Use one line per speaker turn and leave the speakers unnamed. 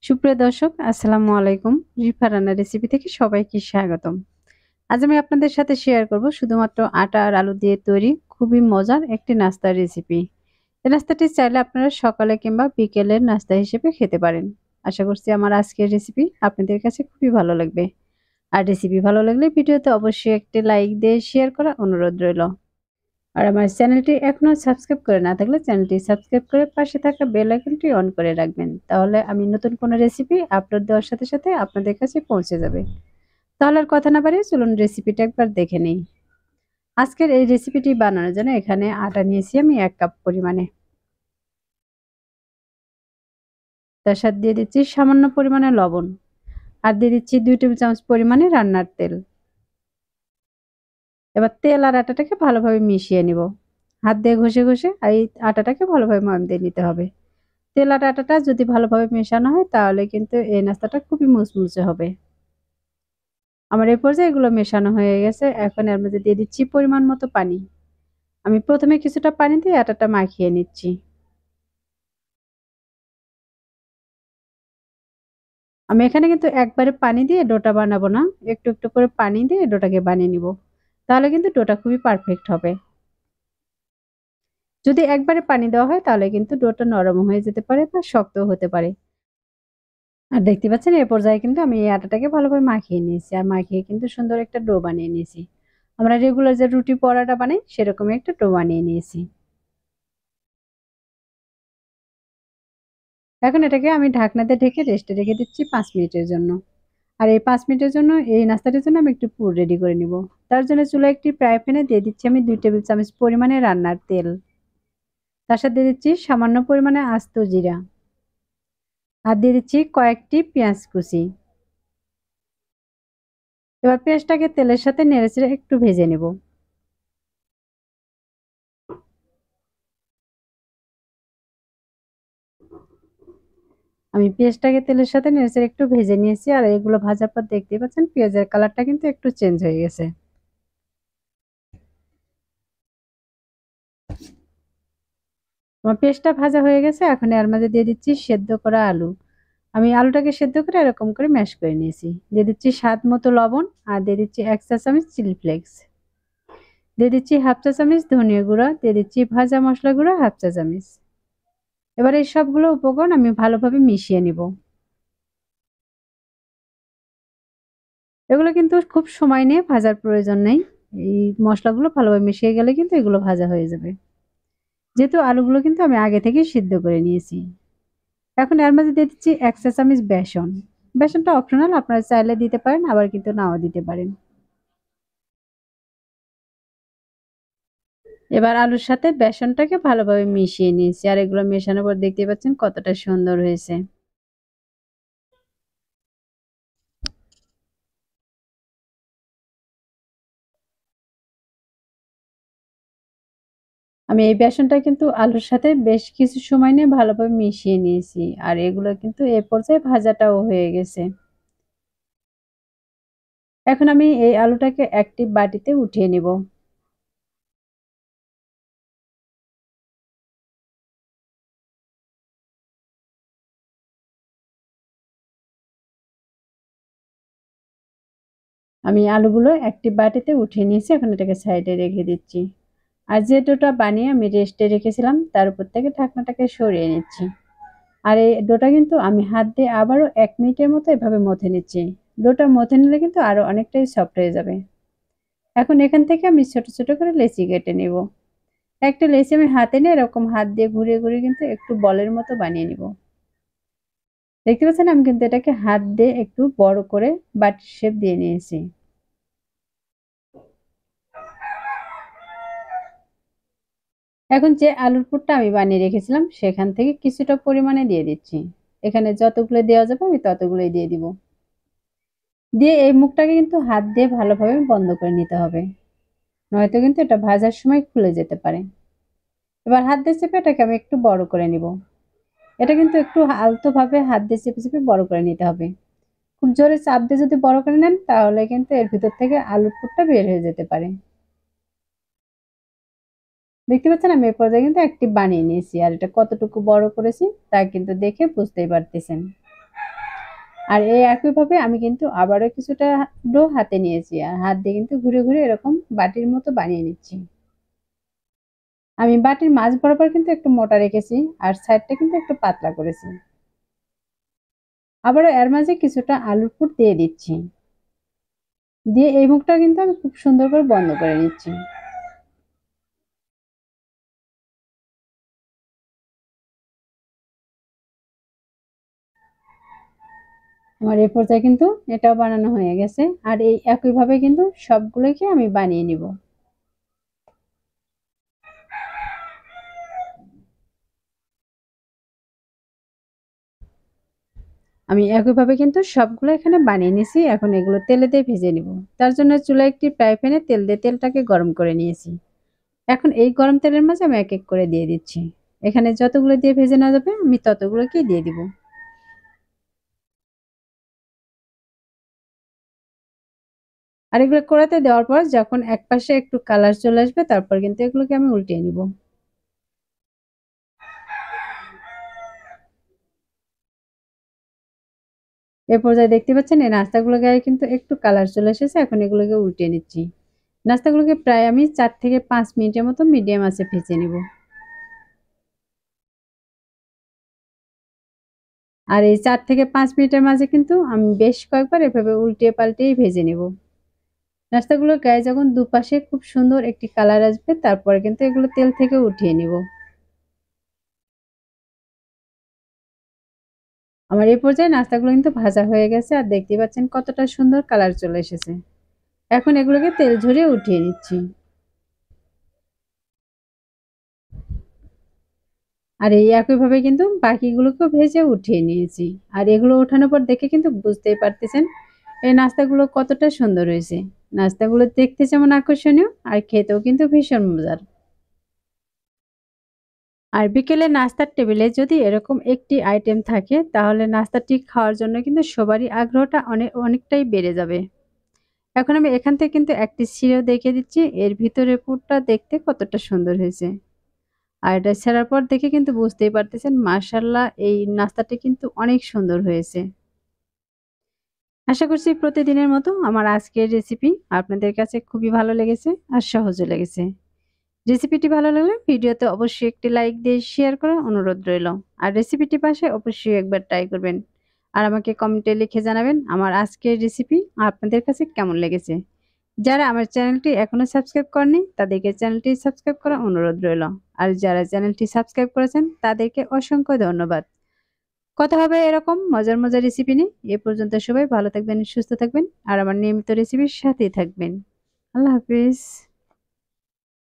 সুপ্রিয় দর্শক, আসসালামু আলাইকুম। রিফা রান্নার রেসিপি থেকে সবাইকে স্বাগতম। আজ আমি আপনাদের সাথে শেয়ার করব শুধুমাত্র আটা আর আলু দিয়ে তৈরি খুবই মজার একটি নাস্তার রেসিপি। এই নাস্তাটি চাইলে আপনারা সকালে কিংবা বিকেলের নাস্তা হিসেবে খেতে পারেন। আশা করছি আমার আজকের রেসিপি আপনাদের কাছে খুবই ভালো লাগবে। আর রেসিপি ভালো লাগলে ভিডিওতে অবশ্যই একটি লাইক দিয়ে শেয়ার করার অনুরোধ রইল। আর আমার চ্যানেলটি এখনো সাবস্ক্রাইব করে না থাকলে চ্যানেলটি সাবস্ক্রাইব করে পাশে থাকা বেল আইকনটি অন করে রাখবেন। তাহলে আমি নতুন কোনো রেসিপি আপলোড দেওয়ার সাথে সাথে আপনাদের কাছে পৌঁছে যাবে। তাহলে আর কথা না বাড়িয়ে চলুন রেসিপিটা একবার দেখে নেই। আজকের এই রেসিপিটি বানানোর জন্য এখানে আটা নিয়েছি আমি 1 কাপ পরিমাণে। তার সাথে দিয়ে দিচ্ছি সামান্য পরিমাণে লবণ। আর দিয়ে দিচ্ছি 2 টেবিল চামচ পরিমাণে রান্নার তেল। এবার তেল আর আটাটাকে ভালোভাবে মিশিয়ে নিব। হাত দিয়ে ঘষে ঘষে এই আটাটাকে ভালোভাবে ময়াম দিয়ে নিতে হবে। তেল আর আটাটা যদি ভালোভাবে মেশানো হয় তাহলে কিন্তু এই নাস্তাটা খুবই মুচমুচে হবে। আমার এই পর্যায়ে এগুলো মেশানো হয়ে গেছে। এখন এর মধ্যে দিয়ে দিচ্ছি পরিমাণ মতো পানি। আমি প্রথমে কিছুটা পানি দিয়ে আটাটা মাখিয়ে নিচ্ছি। আমি এখানে কিন্তু একবারে পানি দিয়ে ডোটা বানাবো না। একটু একটু করে পানি দিয়ে ডোটাকে বানিয়ে নিব। তাহলে কিন্তু ডোটা খুবই পারফেক্ট হবে। যদি একবারে পানি দেওয়া হয় তাহলে কিন্তু ডোটা নরম হয়ে যেতে পারে বা শক্তও হতে পারে। আর দেখতে পাচ্ছেন এ পর্যায়ে কিন্তু আমি এই আটাটাকে ভালোভাবে মাখিয়ে নিয়েছি। আর মাখিয়ে কিন্তু সুন্দর একটা ডো বানিয়ে নিয়েছি। আমরা রেগুলার যে রুটি পরোটা বানাই সেরকমই একটা ডো বানিয়ে নিয়েছি। এখন এটাকে আমি ঢাকনা দিয়ে ঢেকে রেস্টে রেখে দিচ্ছি 5 মিনিটের জন্য। আর এই 5 মিনিটের জন্য এই নাস্তাটার জন্য আমি একটু পুর রেডি করে নিব। তার জন্য চুলায় একটি ফ্রাই প্যানে দিয়ে দিচ্ছি আমি 2 টেবিল চামচ পরিমাণে রান্নার তেল। তার সাথে দিয়ে দিচ্ছি সামান্য পরিমাণে আস্ত জিরা। আর দিয়ে দিচ্ছি কয়েকটি পেঁয়াজ কুচি। এবার পেঁয়াজটাকে তেলের সাথে নেড়েচেড়ে একটু ভেজে নেব। আমি পেঁয়াজটাকে তেলের সাথে নেড়েচেড়ে একটু ভেজে নিয়েছি। আর এগুলো ভাজার পর দেখতেই পাচ্ছেন পেঁয়াজের কালারটা কিন্তু একটু চেঞ্জ হয়ে গেছে। আমার পেঁয়াজটা ভাজা হয়ে গেছে। এখন এর মাঝে দিয়ে দিচ্ছি সেদ্ধ করা আলু। আমি আলুটাকে সেদ্ধ করে এরকম করে ম্যাশ করে নিয়েছি। দিয়ে দিচ্ছি স্বাদ মতো লবণ। আর দিয়ে দিচ্ছি 1 চা চামচ চিলি ফ্লেক্স। দিয়ে দিচ্ছি 1/2 চা চামচ ধনিয়া গুঁড়া। দিয়ে দিচ্ছি ভাজা মশলা গুঁড়া 1/2 চা চামচ। এবার এই সবগুলো উপকরণ আমি ভালোভাবে মিশিয়ে নিব। এগুলো কিন্তু খুব সময় নিয়ে ভাজার প্রয়োজন নেই। এই মশলাগুলো ভালোভাবে মিশিয়ে গেলে কিন্তু এগুলো ভাজা হয়ে যাবে। যেহেতু আলুগুলো কিন্তু আমি আগে থেকেই সিদ্ধ করে নিয়েছি। এখন এর মাঝে দিয়ে দিচ্ছি 1 চা চামচ বেসন। বেসনটা অপশনাল, আপনারা চাইলে দিতে পারেন আবার কিন্তু নাও দিতে পারেন। এবার আলুর সাথে বেসনটাকে ভালোভাবে মিশিয়ে নিয়েছি। আর এগুলো মেশানোর পর দেখতেই পাচ্ছেন কতটা সুন্দর হয়েছে। আমি এই বেসনটা কিন্তু আলুর সাথে বেশ কিছু সময় নিয়ে ভালোভাবে মিশিয়ে নিয়েছি। আর এগুলো কিন্তু এ পর্যায়ে ভাজাটাও হয়ে গেছে। এখন আমি এই আলুটাকে একটি বাটিতে উঠিয়ে নিব। আমি আলুগুলো একটি বাটিতে উঠিয়ে নিয়েছি। এখন এটাকে সাইডে রেখে দিচ্ছি। আর যে ডোটা বানিয়ে আমি রেস্টে রেখেছিলাম তার উপর থেকে ঢাকনাটাকে সরিয়ে নিচ্ছি। আর এই ডোটা কিন্তু আমি হাত দিয়ে আবারও 1 মিনিটের মতো এভাবে মথে নিচ্ছি। ডোটা মথে নিলে কিন্তু আরো অনেকটাই সফট হয়ে যাবে। এখন এখান থেকে আমি ছোট ছোট করে লেচি কেটে নিব। একটা লেচি আমি হাতে নিয়ে এরকম হাত দিয়ে ঘুরিয়ে ঘুরিয়ে কিন্তু একটু বলের মতো বানিয়ে নিব। দেখতে পাচ্ছেন আমি কিন্তু এটাকে হাত দিয়ে একটু বড় করে বাটির শেপ দিয়ে নিয়েছি। এখন যে আলুর পুরটা আমি বানিয়ে রেখেছিলাম সেখান থেকে কিছুটা পরিমাণে দিয়ে দিচ্ছি। এখানে যতগুলো দেওয়া যাবে আমি ততগুলোই দিয়ে দিব। দিয়ে এই মুখটাকে কিন্তু হাত দিয়ে ভালোভাবে বন্ধ করে নিতে হবে, নয়তো কিন্তু এটা ভাজার সময় খুলে যেতে পারে। এবার হাত দিয়ে চেপে এটাকে আমি একটু বড় করে নিব। এটা কিন্তু একটু আলতোভাবে হাত দিয়ে চেপে চেপে বড় করে নিতে হবে। খুব জোরে চাপ দিয়ে যদি বড় করে নেন তাহলে কিন্তু এর ভিতর থেকে আলুর পুরটা বের হয়ে যেতে পারে। দেখতে পাচ্ছেন আমি এই পর্যায়ে কিন্তু একটি বানিয়ে নিয়েছি। আর এটা কতটুকু বড় করেছি তা কিন্তু দেখে বুঝতেই পারতেছেন। আর এই একইভাবে আমি কিন্তু আবারও কিছুটা ডো হাতে নিয়েছি আর হাত দিয়ে কিন্তু ঘুরে ঘুরে এরকম বাটির মতো বানিয়ে নিচ্ছি। আমি বাটির মাঝ বরাবর কিন্তু একটু মোটা রেখেছি আর সাইডটা কিন্তু একটু পাতলা করেছি। আবারও এর মাঝে কিছুটা আলুর পুর দিয়ে দিচ্ছি, দিয়ে এই মুখটা কিন্তু আমি খুব সুন্দর করে বন্ধ করে নিচ্ছি। আমার এই পর্যায়ে কিন্তু এটাও বানানো হয়ে গেছে আর এই একইভাবে কিন্তু সবগুলোকে আমি বানিয়ে নিব। আমি একইভাবে কিন্তু সবগুলো এখানে বানিয়ে নিয়েছি। এখন এগুলো তেলে দিয়ে ভেজে নিব। তার জন্য চুলায় একটি ফ্রাই প্যানে তেল দিয়ে তেলটাকে গরম করে নিয়েছি। এখন এই গরম তেলের মাঝে আমি এক এক করে দিয়ে দিচ্ছি। এখানে যতগুলো দিয়ে ভেজে নেওয়া যাবে আমি ততগুলোকেই দিয়ে দিব। আর এগুলো কড়াইতে দেওয়ার পর যখন এক পাশে একটু কালার চলে আসবে তারপর কিন্তু এগুলোকে আমি উল্টিয়ে নিব। এ পর্যায়ে দেখতে পাচ্ছেন এই নাস্তাগুলো গায়ে কিন্তু একটু কালার চলে এসেছে। এখন এগুলোকে উল্টিয়ে নিচ্ছি। নাস্তাগুলোকে প্রায় আমি ৪ থেকে ৫ মিনিটের মতো মিডিয়াম আঁচে ভেজে নিব। আর এই ৪ থেকে ৫ মিনিটের মাঝে কিন্তু আমি বেশ কয়েকবার এভাবে উল্টিয়ে পাল্টেই ভেজে নিব। নাস্তাগুলোর গায়ে যখন দুপাশে খুব সুন্দর একটি কালার আসবে তারপরে কিন্তু এগুলো তেল থেকে উঠিয়ে নিব। আমার এই পর্যায়ে নাস্তাগুলো কিন্তু ভাজা হয়ে গেছে আর দেখতে পাচ্ছেন কতটা সুন্দর কালার চলে এসেছে। এখন এগুলোকে তেল ঝরিয়ে উঠিয়ে নিচ্ছি। আর এই একইভাবে কিন্তু বাকিগুলোকেও ভেজে উঠিয়ে নিয়েছি। আর এগুলো ওঠানোর পর দেখে কিন্তু বুঝতেই পারতেছেন এই নাস্তাগুলো কতটা সুন্দর হয়েছে। নাস্তাগুলো দেখতে যেমন আকর্ষণীয় আর খেতেও কিন্তু ভীষণ মজার। আর বিকেলে নাস্তার টেবিলে যদি এরকম একটি আইটেম থাকে তাহলে নাস্তাটি খাওয়ার জন্য কিন্তু সবারই আগ্রহটা অনেকটাই বেড়ে যাবে। এখন আমি এখান থেকে কিন্তু একটি ছিঁড়েও দেখিয়ে দিচ্ছি এর ভিতরের পুরটা দেখতে কতটা সুন্দর হয়েছে। আর এটা ছেড়ার পর দেখে কিন্তু বুঝতেই পারতেছেন মাশাআল্লাহ এই নাস্তাটি কিন্তু অনেক সুন্দর হয়েছে। আশা করছি প্রতিদিনের মতো আমার আজকের রেসিপি আপনাদের কাছে খুবই ভালো লেগেছে আর সহজও লেগেছে। রেসিপিটি ভালো লাগলে ভিডিওতে অবশ্যই একটি লাইক দিয়ে শেয়ার করার অনুরোধ রইল। আর রেসিপিটি পাশে অবশ্যই একবার ট্রাই করবেন। আর আমাকে কমেন্টে লিখে জানাবেন আমার আজকের রেসিপি আপনাদের কাছে কেমন লেগেছে। যারা আমার চ্যানেলটি এখনো সাবস্ক্রাইব করেনি তাদেরকে চ্যানেলটি সাবস্ক্রাইব করার অনুরোধ রইল। আর যারা চ্যানেলটি সাবস্ক্রাইব করেছেন তাদেরকে অসংখ্য ধন্যবাদ। কথা হবে এরকম মজার মজার রেসিপি নিয়ে। এ পর্যন্ত সবাই ভালো থাকবেন, সুস্থ থাকবেন আর আমার নিয়মিত রেসিপির সাথেই থাকবেন। আল্লাহ হাফিজ।